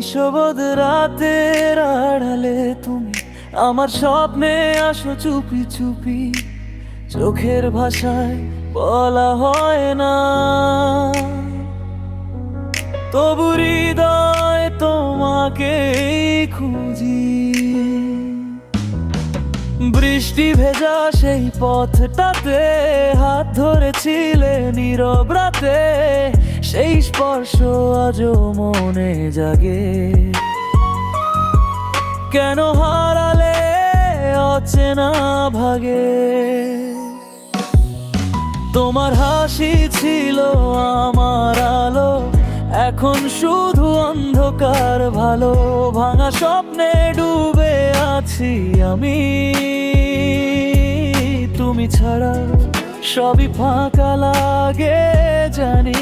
নিশবদ রাতের আড়ালে তুমি আমার স্বপ্নে আসো চুপি চুপি, চোখের ভাষায় বলা হয় না, তবু হৃদয় তোমাকে খুঁজি। বৃষ্টি ভেজা সেই পথটাতে হাত ধরেছিলে নীরব রাতে, সেই স্পর্শ আজও মনে জাগে। কেন হারালে অচেনা ভাগে? তোমার হাসি ছিল আমার আলো, এখন শুধু অন্ধকার ভালো। ভাঙা স্বপ্নে ডুবে আছি আমি, তুমি ছাড়া সবই ফাঁকা লাগে জানি।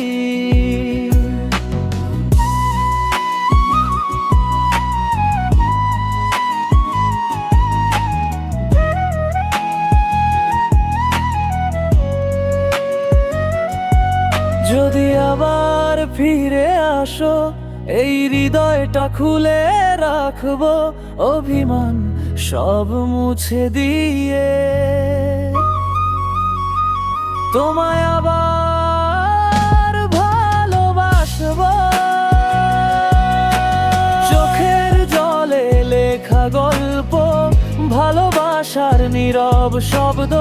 যদি আবার ফিরে আসো, এই হৃদয়টা খুলে রাখবো, অভিমান সব মুছে দিয়ে তোমায় আবার ভালোবাসবো। চোখের জলে লেখা গল্প, ভালোবাসার নীরব শব্দ,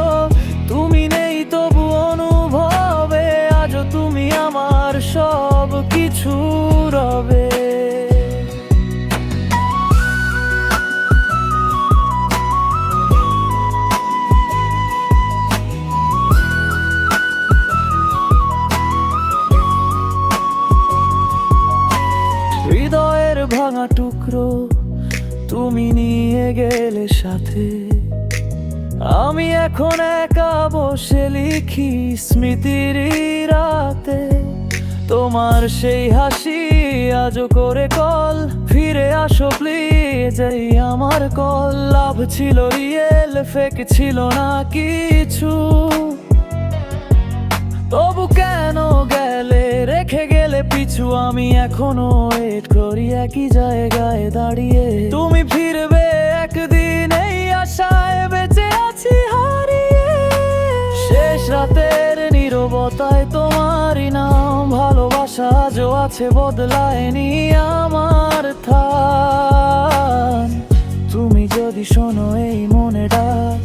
তুমি নেই তবু অনুভবে, আজও তুমি আমার সব কিছু রবে। হৃদয়ের ভাঙা টুকরো তুমি নিয়ে গেলে সাথে, আমি এখন একা বসে লিখি স্মৃতির রাতে। তোমার সেই হাসি আজও করে কল, ফিরে আসো প্লিজ এই আমার কল। লাভ ছিল রিয়েল, ফেক ছিল না কিছু, তবু কেন গেলে রেখে গেলে পিছু। আমি এখনো ওয়েট করি একই জায়গায় দাঁড়িয়ে, তুমি ফিরবে একদিন এই আশায় বেঁচে আছি হারিয়ে। শেষ রাতের নীরবতায় তোমারই নাম, ভালোবাসা আজও আছে বদলায়নি আমার থান। তুমি যদি শোনো এই মনে ডাক,